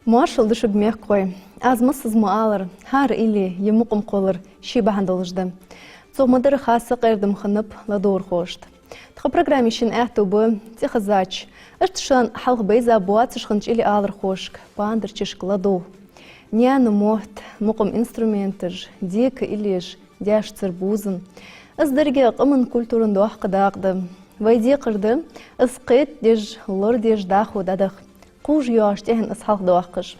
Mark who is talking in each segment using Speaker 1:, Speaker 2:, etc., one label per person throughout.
Speaker 1: Marshall düşüb mehkoy. Azmısız mağalır, har ili yemukum kolur, şibahan dolujdu. Çoğmadır xası qerdim xınıp, la doğru xoşdu. Tıqı program işin əhtubu, tixızaç. Iştışan halq beyza boğat işxınç ili alır xoşk, bandır çişk la doğu. Nyanı moht, muqum instrumentır, dik iliş, diyaş tsirbuzın. Izdırge qımın kulturun doğaq qıdaqdı. Vaydi qırdı, ısqıt dej, lor dej daxu dadıq. Quj yoş dehen is halq doğaqış.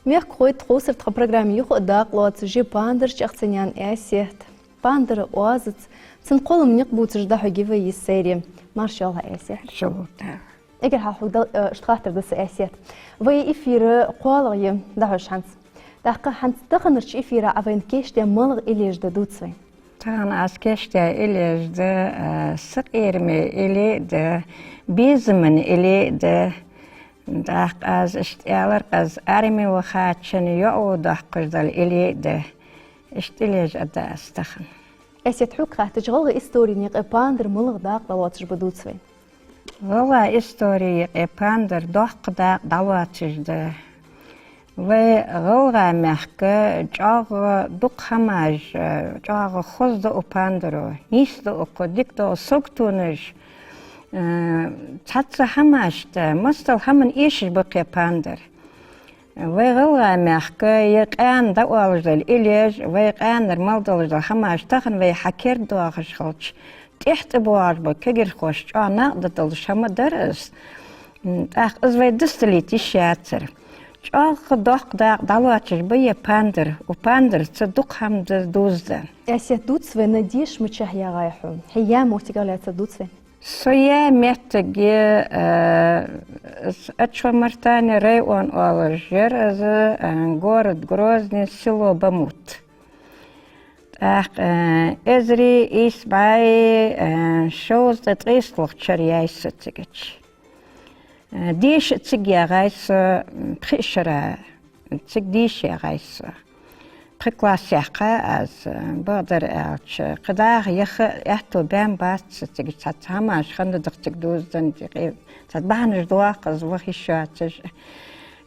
Speaker 1: Meh qoyt qosır tıqı program yuq daqlat, ji bandır çaqsanyan әсет. Bandır oazıt, sen qolum niq buçış daxu gibi yisseri. Marşallah әсет.
Speaker 2: Şoğda.
Speaker 1: Eger halqda iştiqahtırdısı әсет. Vay ifiri qoğalığı daxu şans. Daqı hans daqınırç ifiri avayn keşte malıq elejde dutsvay.
Speaker 2: Tağın az keşte elejde, sık erimi eleydi, bizimin eleydi. Daq az iştiyalar qaz arimi vaxatçını yoğu daq qızdal eleydi. İştilej adda astaxın.
Speaker 1: әсет xuqatı jğalğı istoriyni qepandır malıq daqla watış budutsvay.
Speaker 2: Valla istoriyi qepandır daq daq dalvatışdı. Ve gılga mehke çağı duk hamaj, çağı xozda upandırı, nisda oku, dikda soktunuş. Çatsa hamajda, mustal hamın işi bu qepandır. Ve gılga mehke yıqan da oğuzdal ilej, ve yıqanır maldalızdal hamaj tağın ve haker doğağış xalç. Tehti boğaz bu, kegir xoş, çağı nağda dalış hama darız. Aq iz ve distilit işyatır. Çağı daq dalvatış bu yapandır, upandır, çaduk hamda duzda.
Speaker 1: әсет dutsvay na diş mi çahya gayhu. Hiyam muhtigal әsет dutsvay.
Speaker 2: Soya mehtegi Açvamartani rayon olur, yer azı город Grozny, selo Bamut. Ezri isbay şozda trisluq çariyaysı tıgıç. Diş tıg yağaysı pişira, tıg diş yağaysı. Pıklas yaqa az bağdır elçi. Qıdaq yaxı ehto ben batsı tıg çatama şandıdıq tıg duzdan tıg. Çat bağınır doğa qız vahişu atış.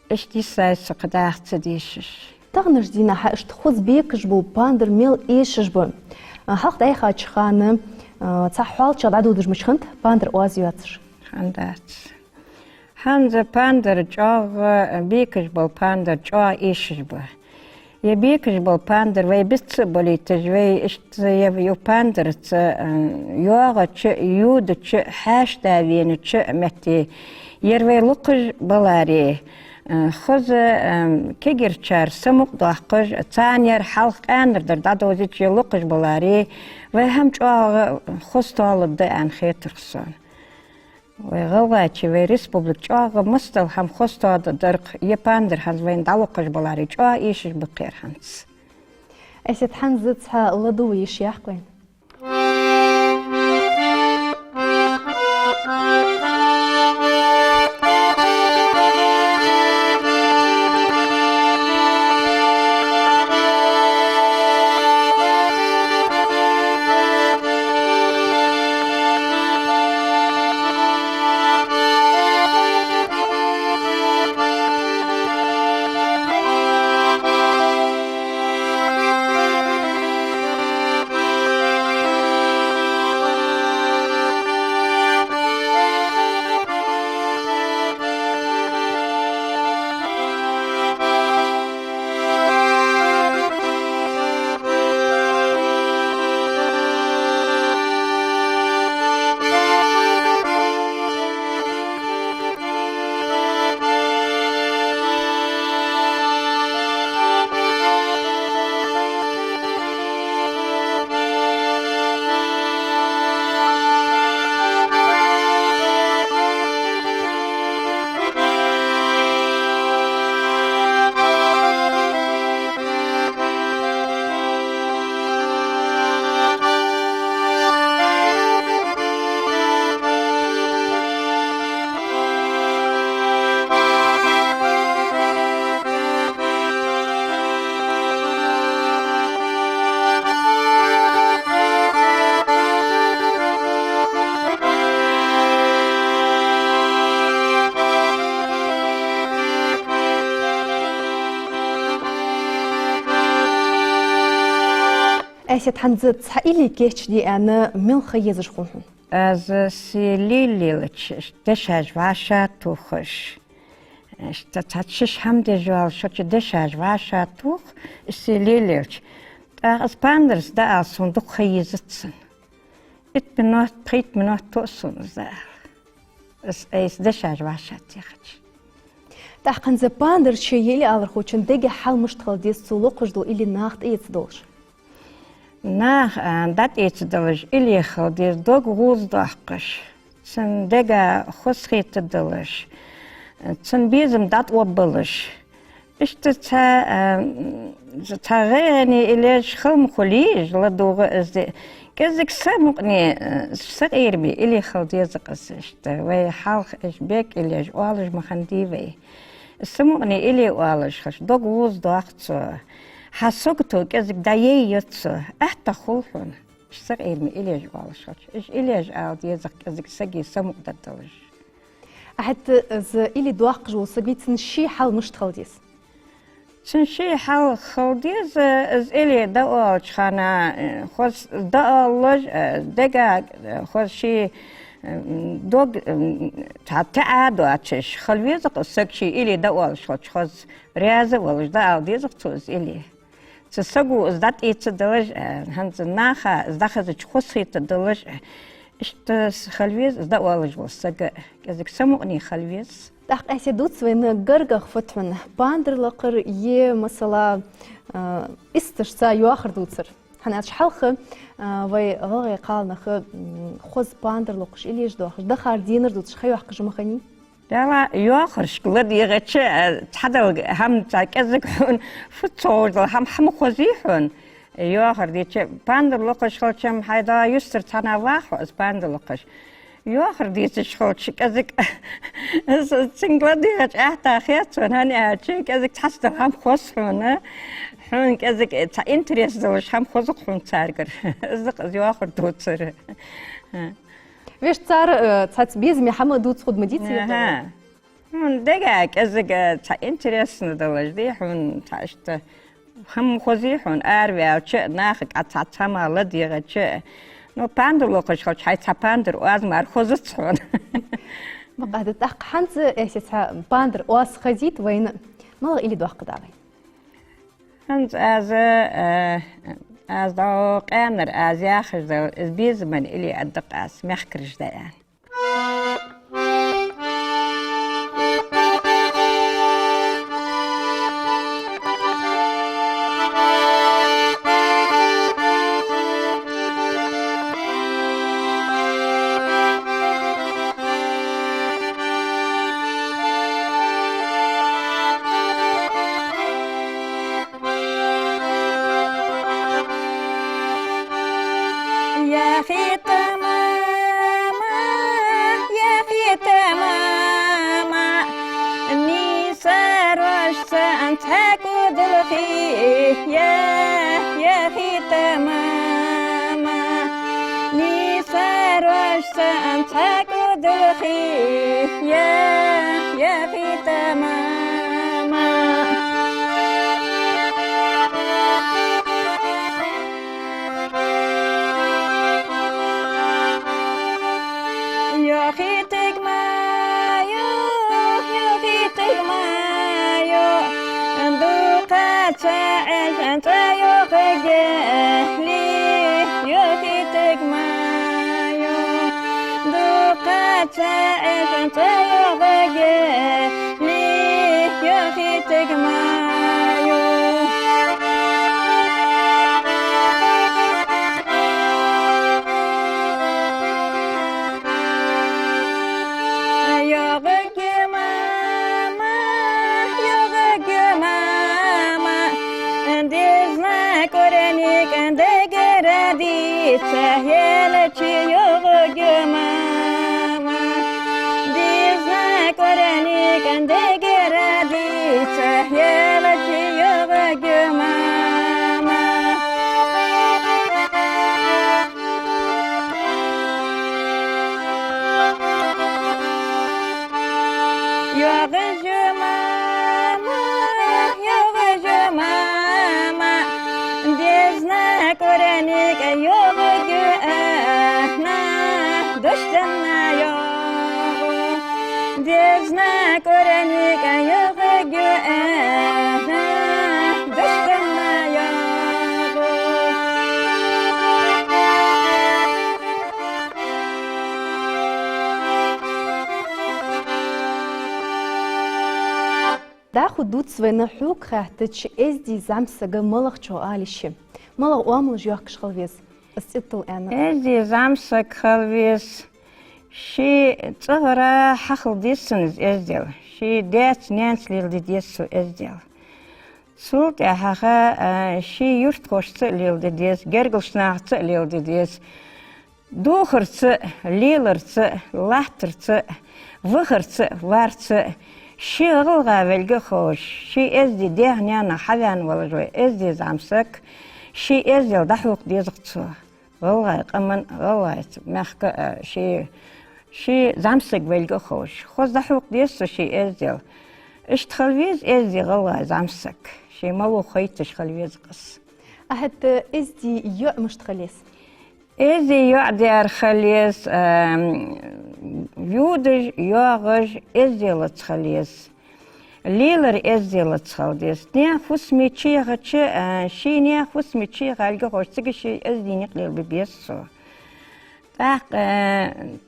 Speaker 2: İştisaysı qıdaq tıg dişiş.
Speaker 1: Tağınır dina ha iştixoz bekiş bu bandır mel eşiş bu. Halq dayxa çıxanı çahwal çada dudurmuş xınt bandır oaz yatır.
Speaker 2: Xandat. Hanza pandır çağı bekiş bu pandır çağı eşiş bu. Я бекаш был пандер, вей бисцы были, таж вей ишт я пандер, юага ч юд ч хашта вени ч мети. Ер вей лукаж балари. Хоз кегерчар самук дaqaj цанер халq анырдар дадози ч лукаж балари. Вей хам чаага хосталды ан хетирсон. وغواچی و ریسپوبلیک چاق مستل هم خواستاد درق یپاندر هنز وین دالوقش بالاری چا ایشش بقیر هنز.
Speaker 1: әсет ханзыц ха ладу ишях қойн. أسيت حنزت حقيلي كيش دي أنا من خيزش خونهم
Speaker 2: از سیلیلیلچ دشاج واشا توخش تاتشش هم دجوال شوچ دشاج واشا توخ سیلیلیلچ از پاندرس دا صندوق خیزتسن ات منات بريت منات توسن زار اس دشاج واشا تيخش
Speaker 1: تحقن زباندر شيء اللي على خوشن دقة حال مشتغل دي السلوق جدو اللي ناخت إيه تدولش
Speaker 2: nach dat iets delish ili khaldis dog roos dachkes sen dega khosrit delish sen bizem dat wabelish işte tareni ilej khum kholij la doga izde gezik samqni sagirbi ili khaldis qas işte ve halq isbek ilej walij makhandi ve samqni ili walij khash dog roos dachtso حسقته كذا دايت أحتى خوفن صغير من إليج والشش إيش إليج عاد يزق كذا سجي سمو دتوش
Speaker 1: حتى إذا إلي دواق جو سجيت نشي حال مشتغل ديس
Speaker 2: شنشي حال خوديز إز إلي داول خنا خص داولج دقا خص شي دوغ تعادو أتش خلويزق سكشي إلي داول خص رياضة ولج داول ديزق توز إلي تسقو زدت إيه تدلج هنز ناخا زدخز تخصي تدلج إشت خلويز زد والج وسق كذا سمعني خلويز
Speaker 1: دق أسي دوتس وين جرجخ فتمن باندر لقر يه مثلا استشتا يواخر دوتسر هنأش حلخ وي غاغي قالنا خذ باندر لقش إليش دوخش دخار دينر دوتش خيو حق جمخني
Speaker 2: لا ياخر شكل يغتش تحدل هم تكذك حن فتور هم خوزيحن ياخر ديش باندر لقش خلشم هيدا يستر تنا واحد باندر لقش ياخر ديش خلش كذك سنجل ديش أحتا خياتون هني أشي كذك تحسد هم خوزحن حن كذك تا إنتريس دوش هم خوزق حن تارجر زق ياخر دوتسر
Speaker 1: ويش صار تبيز محمد دوت خد مديتي
Speaker 2: ها من دقة كذا تا إنتريس ندلج دي حن تاشت هم خوزي حن أروي أو شيء ناخك أتعتما لدي غشة نو باندر لوكش خوش هاي تا باندر واز مار خوزت حن
Speaker 1: بقى تحق حنت إيش تا باندر واس خزيت وين ما إلي دوق داعي
Speaker 2: حنت از دو قانر از یاخش دو از بیز من إلي أدق از مخکرش دایان. يا في تماما نيسار وشان تاكد الخي يا في تماما يا خيتك ما يا خيتك ما تعيش أنت يوقك لي يوقيتك مايو دوقة تعيش أنت يوقك لي يوقيتك مايو سهلت يغج ماما ديزنا كورانيك gözne görenik ayağı göğe düştüme yağı.
Speaker 1: دا خدود سوينا حوك خاطش ازدي زامسة ملغ شو آليشي ملغ وامل جوك شخلويز استيطل انا
Speaker 2: ازدي زامسة خلويز شي تصغرا حخل ديسنز ازديل شي ديت نانس ليل ديسو ازديل سولت احاقا شي يرت خوش ليل ديس جرگل شناغ ليل ديس دوخر ليلر لاتر وخر وار شي غلغا velge خوش شي ازدي ديهنيانا حذان ولا جوي ازدي زامسك شي ازدي دحوق ديزقتو غلغا قمن غلغا مخك شي زامسك velge خوش خوز دحوق ديسو شي ازدي اشتخلويز ازدي غلغا زامسك شي مالو خيتش خلويز قص
Speaker 1: أحد ازدي يو مشتخليس
Speaker 2: ازدي يو ديار خليس يودج يوغج ازدي لتخليس ليلر ازدي لتخليس نيخوس ميتشيغ شي نيخوس ميتشيغ الجو خوش تيجي شي ازدي نقلل ببيسو تاق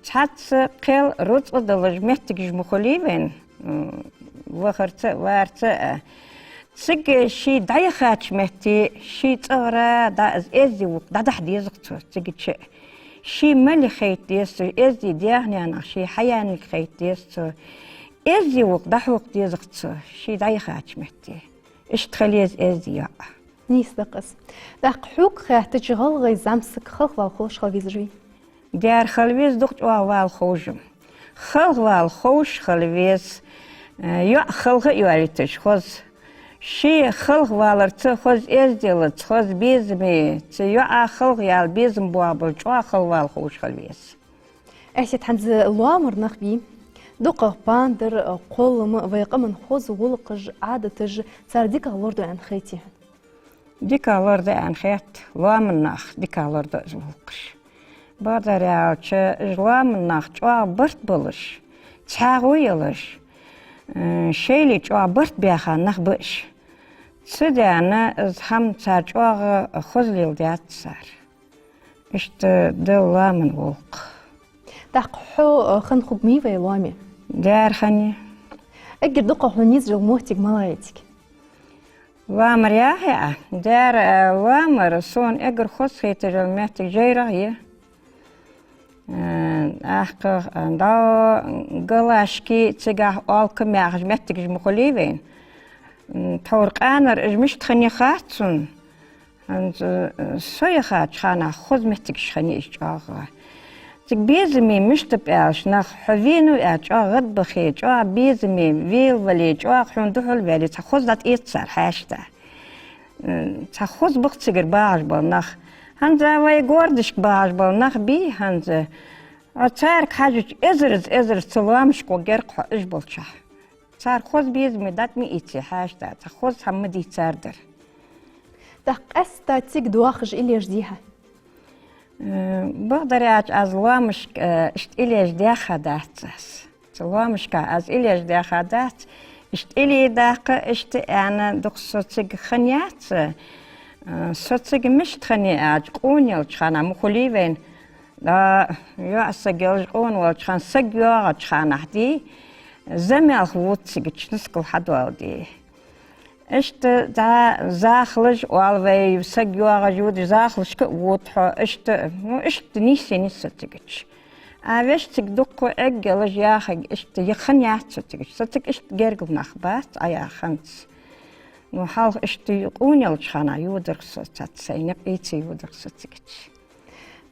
Speaker 2: تحت قيل روت ودلج محتاج مخليبين وخرت وارت تسق شي دايخاتش مهتي شي تصغرا دا ازدي وقت دا حديزقتو تسق شي مالي خيط ديستو ازدي دياهني انا شي حياني خيط ديستو ازدي وقت دا وقت ديزقتو شي دايخاتش مهتي اش تخليز ازدي يا
Speaker 1: نيس دقس داق حوك خاطش غلغي زامسك خلق والخوش خلويز جوي
Speaker 2: ديار خلويز دقت والخوجم خلق والخوش خلويز يو خلق يواليتش خوز شي خلق والرت خوز ازديلت خوز بيزمي تيو خلق يال بيزم بوابل جو خلق والخوش خلويز
Speaker 1: أشيت حنز لوامر نخبي دقة باندر قولم ويقمن خوز ولقج عادتج صار ديك لوردو عن خيتي
Speaker 2: ديك لورد عن خيت لوامر نخ ديك لورد ولقش بادر ياوش لوامر نخ جو برت بلش تشاغويلش شيلي جو برت بيخا نخبش سدانا از هم تاجوغ خزليل ديات صار اشت دلا من وق
Speaker 1: داق حو خنخب ميوي لامي
Speaker 2: دار خني
Speaker 1: اجر دقة حنيز جو موتك ملايتك
Speaker 2: وامر يا دار وامر صون اجر خصي تجل مهتك جيرة هي احق دا قلاشكي تجاه آلك ماغج مهتك جمخليبين تورق أنا مش تخني خاتون عند سوي خات خانا خذ متكش خني إشجاعه تبيزمي مش تبقاش نخ حفينو إشجاع غد بخير إشجاع بيزمي فيل ولي إشجاع حندوه الولي تأخذ دات إتصار حاشته تأخذ بقتجر باعجبال نخ هنزا ويقوردش باعجبال نخ بي هنزا أتارك حاجة إزرز سلامش وجرق إجبال شح صار خوز بيزمي دات مي إيتي حاشته تأخذ همدي تاردر
Speaker 1: داق أستا تيك دواخج إلي جديها
Speaker 2: بقدر ياج از لامش اشت إلي جديها داتس لامش از إلي جديها دات اشت إلي داق اشت أنا دق صوتك خنيات صوتك مش خنيات قونيل خانا مخليفين لا يا سجل قون والخان سجل خان حدي زميل خوتك تشنسكل حدوالدي اشت دا زاخلج والوي سجوا جود زاخلج كوتح اشت نيسه تجش عاوش تدق اجلج يا اخي اشت يخنيات تجش ستك اشت جرجل نخبات ايا خنت وحال اشت يقونيل خنا يودرس تاتسينق ايتي يودرس تجش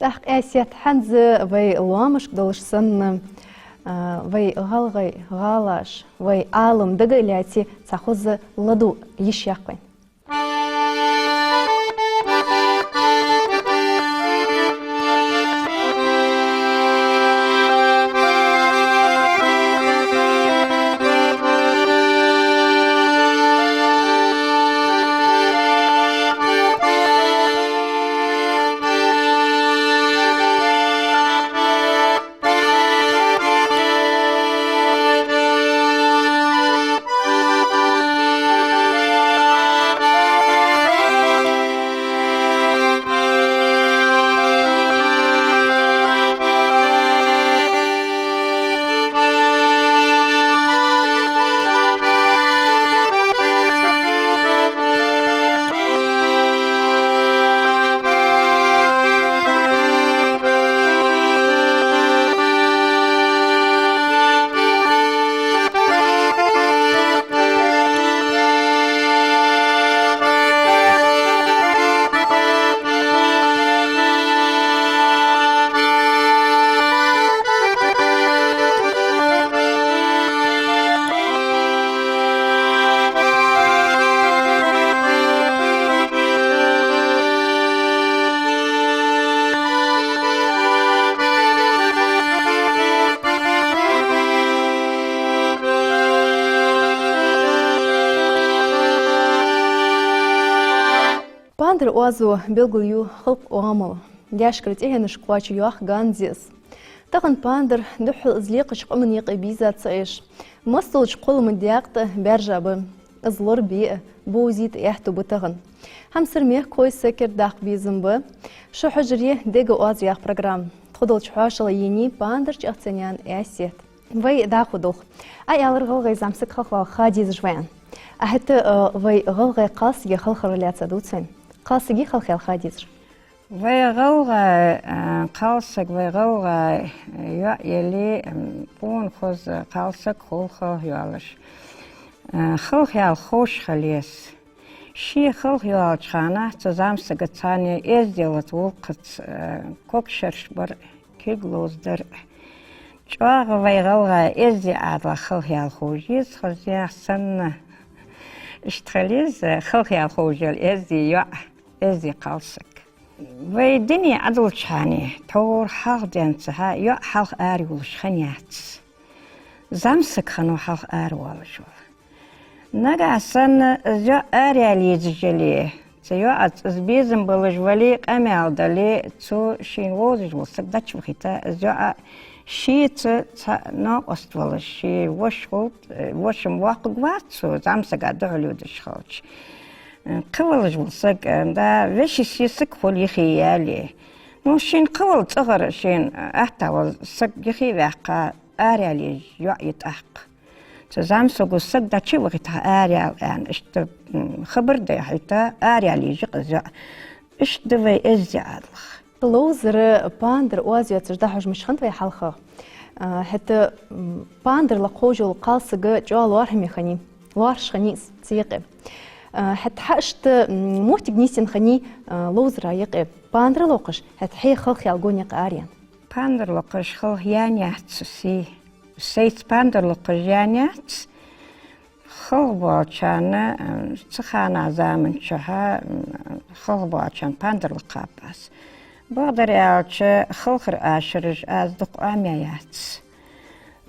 Speaker 1: داق اسيات حنز وي لامش دولشسن وي غالغي غالاش وي عالم دقيلاتي تاخذ لدو يشياقين باندر وازو بيلغليو خلق وامل داشكرت إيه نشقواش يوخ غانزيس تغن باندر دحو إزليق شقمن يقي بيزا تسعيش مصل شقول من دياقته برجب إزلور بيئة بوزيت إحتو بتغن هم سرميه كوي سكر داق بيزن بو شو حجريه ديگو واز ياخ برنامج تخدل شحاشل يني باندر جاتسنيان إعسيت وي داخو دوخ أي ألر غلغي زامسك خلق خاديز جوان أهت وي غلغي قاسي خلق رليات دوتسن قاسي خلق الخاديز
Speaker 2: وي غلغي قاسك وي غلغي يلي بون خوز قاسك خلق يالش خلق يال خوش خليس شي خلق يال شانا تزامسك تاني إزديلت وقت كوكشرش بر كيغلوز در شواغ ويغلغا إزدي عادل خلق يال خوجيز خزيا سنة اشتغليز خلق يال خوجيل إزدي قاسك وي دنيا عدل شاني تور حق دينتها يو حق آريولش خنيات زامسك خنو حق آريولش نجا سنة جو آرياليز جليه تيو أزبيزن بلجولي قمال دلي تو شين ووزج وسك داتش بخيتا جو شيت ناقص ولا شي وش مواقع واتسو زامسك عدولو دشخالش قولج وسك دا وش سيسك خلي خيالي نو شين قول صغر شين أحتوى سك يخي وحقا آريالي جو يتحق زامسك وسك داتش بخيتا آريال يعني اشت خبر ده حتى آريالي جقزا اشت دوي ازي عادلخ
Speaker 1: لوزر باندر وازيو تجدحوج مش خنت وي حلقة حتى باندر لقوجو القاصقة جوال وارهم يخني وارش خنيس تيقي حتى حقشت موتي بنيسين خني لوزر يقي باندر لوقش حتى حي خلق يالقون يق آريان
Speaker 2: باندر لوقش خلق يانيات سي سيت باندر لوقش يانيات خلق بوچانا تخانا زامن شها خلق بوچان باندر لقاباس بقدر يعيش خلق عشرج از دق عميات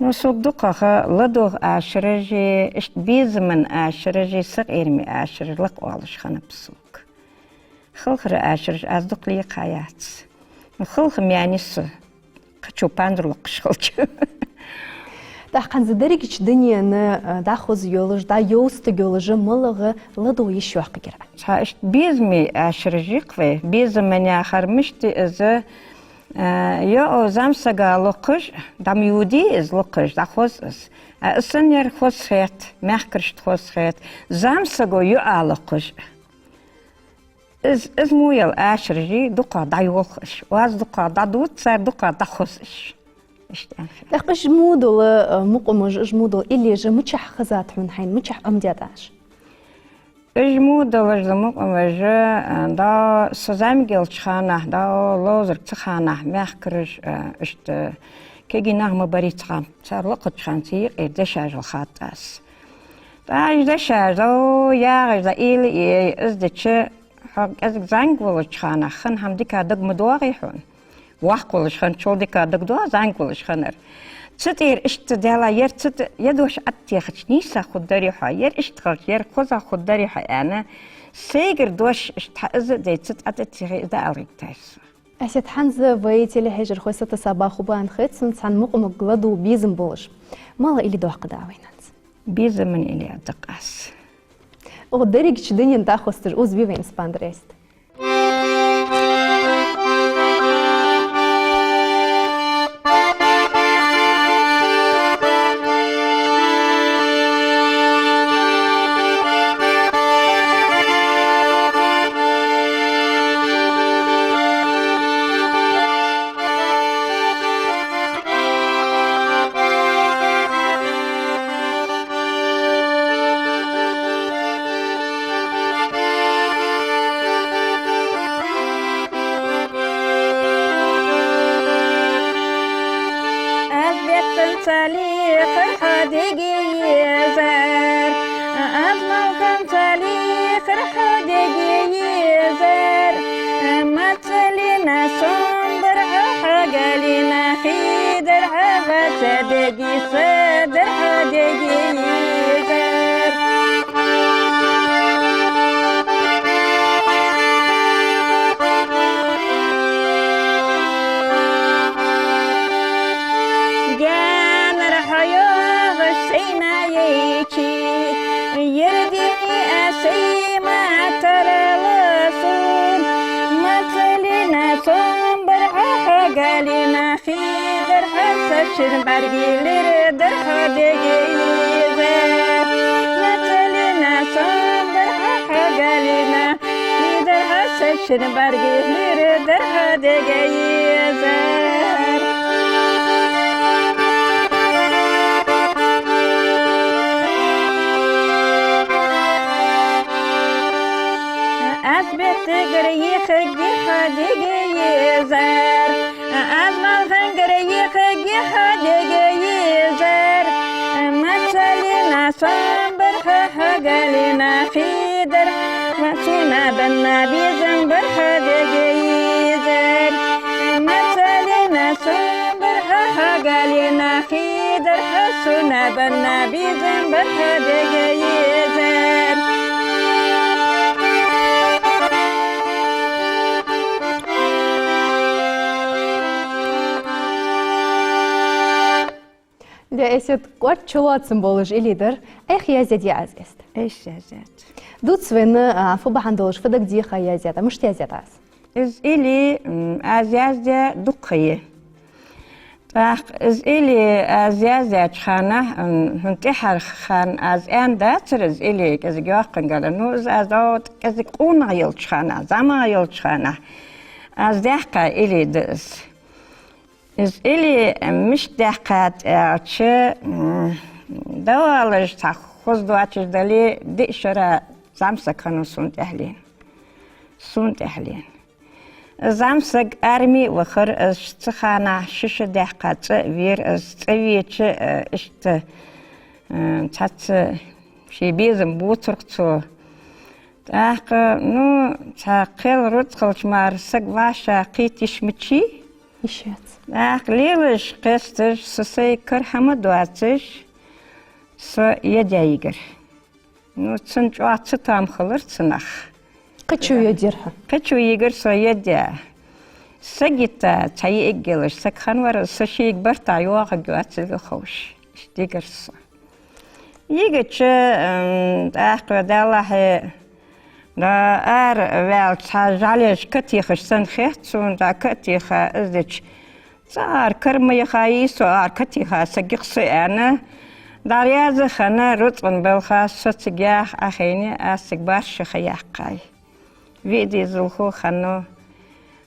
Speaker 2: نصوب دقة لدوغ عشرج اشت بيز من عشرج صغير مي عشرج لق والش خنا بسوق خلق عشرج از دق لي قايات خلق ميانيس قشو باندر لقش خلق
Speaker 1: داخن زدريكش دنيا نا داخوز يولج دا يوست يولج ملغ لدو يشوق كرا
Speaker 2: شاش بيزمي عشرجيق بيز من آخر مشتي از يا زامسگا لقش دم يودي از لقش داخوز از السنير خوز خيت محكرشت خوز خيت زامسگو يا لقش از مويل عشرجي دقا دا يولخش واز دقا دا دوت سر دقا دا خوزش
Speaker 1: دقش مودل مقمج مودل اللي جمتشح خزات من حين متشح أمدياداش
Speaker 2: مودل مقمج دا سزامجل تخانه دا لوزر تخانه محكرش اشت كيجي نغم بريت خام صار لقط خانتي دشاج الخاطاس دا دشاج دو يا دا إلي ازدتش حق ازك زنگ ولا تخانه خن هم ديكا دق مدواغي حون واقولش خن شودي كادق دوا زانقولش خنر تدير اشت دالا ير تد يدوش اتيخش نيسا خدري حا ير اشتغل ير خوزا خدري حا انا سيجر دوش اشتحز دي تد اتيخي دا اريك تايس
Speaker 1: أسيت حنزة ويتي لهجر خوسة صباح وبان خيت سنتسان مقمق لدو بيزم بولش مالا إلي دوح قداوينات
Speaker 2: بيزم من إلي أدقاس
Speaker 1: وغدريك دنيا نداخوستر أوز بيوين سباندريست
Speaker 2: seçin bergileri derhadegeyize. Meteline sandır ha geline, derha seçin bergileri derhadegeyize. Azbette gırıyı geyizer, azmalğın gırıyı geyizer. Meselina sabır gelina xidir, mesuna benna bizim bir geyizer. Meselina sabır gelina xidir, mesuna benna bizim bir geyizer.
Speaker 1: Де эсет кварт чулатсым болыш илидер, эх язет язест.
Speaker 2: Eş yazet.
Speaker 1: Дут свыны фубахан долыш фыдык диха язета, мышт язетас.
Speaker 2: Iz ili az yazda dukkayı. iz ili az yazda çana hıntihar xan az enda iz ili kez gökün galanuz az ot kez quna yıl çana, zama yıl çana. Az dehka ili diz. iz ili miş dehkat açı davalış takhuz duatış dali dişara zamsa kanu sunt ehlin. Sunt ehlin. Zamsag armi وخر استخانة شش دقات وير استويتش اشت تات شي بيزم بوترقتو تاق نو تاقل رتقلش مار سق واشا قيتش متشي
Speaker 1: إشيات.
Speaker 2: تاق ليلش قستش سسي كرحمة دواتش س يدايقر نو تسنج واتستام خلر تسنخ
Speaker 1: قتشو يديرها.
Speaker 2: قتشو يقر سيدا سجيتا تاي إجلش سكان ورا سشيك برتا يواق جوات الخوش اشتيقرس يجتش أخو دالله دا ويل تاجالش كتيخش سنخيتون دا كتيخ أزدش صار كرمي خايسو كتيخ سجيخس أنا دارياز خنا رطن بالخاص ستجاه أخيني أسكبارش خياقاي ويدي زلخو خنو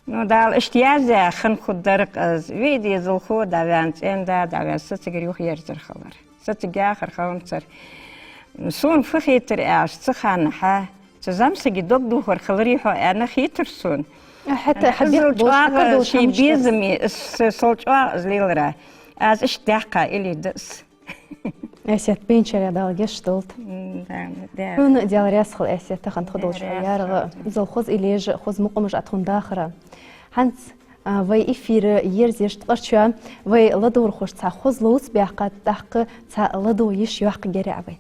Speaker 2: نو دال اشتيازة خن خود درق از ويدي زلخو داوانت داوان ستجريوخ يرزر خلر ستجاه آخر خلمتر سون فخيتر اعش تخانحا تزامسجي دوغ خلريحو انا خيتر سون
Speaker 1: حتى حبيت
Speaker 2: بوش شي بيزمي سولجوا زليلرا از اشتاقا إلي دس
Speaker 1: أسيت بين شريا دال جشتولت. هون ديال راسخل أسيت تخن تخدول شوية زل إليج خوز مقمش أتخن داخرة. هنس وي إفير يرزيش تقرشوا وي لدور خوش تا خوز لوس بيحقا تحق تا لدو يش يحق جري عبيد.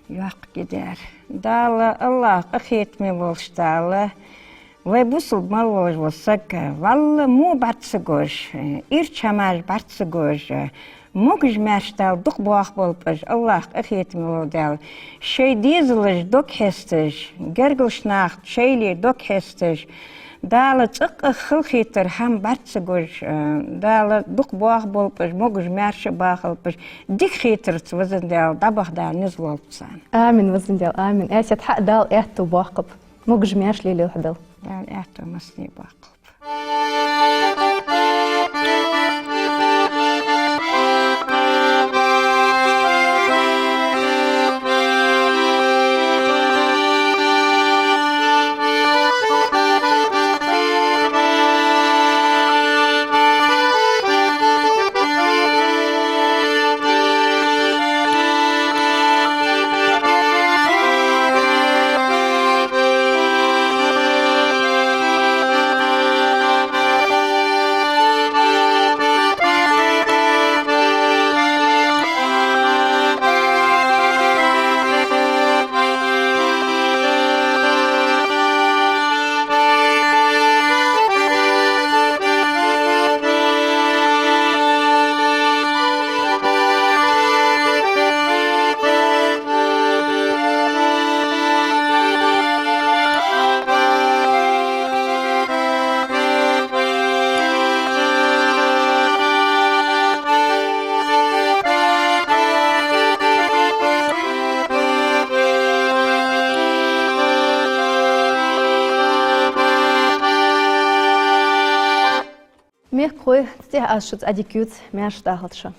Speaker 2: يحق جدار. دال الله أخيت مي والشتال وي بوصل مالوج وسك والله مو بارتسجوش إيرشاماج بارتسجوش موجج ماشتال دق بواخ بولبج الله أخيت مودال شي ديزلج دوك هستج جرجلش ناخت شيلي دوك هستج دال تق خلخيتر هم بارتسجوج دال دق بواخ بولبج موجج ماش باخلبج ديك خيتر وزن دال دبخ دال نزول بسان
Speaker 1: آمين وزن دال آمين أسيت حق دال إحتو باقب موجج ماش ليلي وحدل
Speaker 2: دال إحتو مسني باقب
Speaker 1: мех кой, стих аз шуц адикют, mehr stacheltше.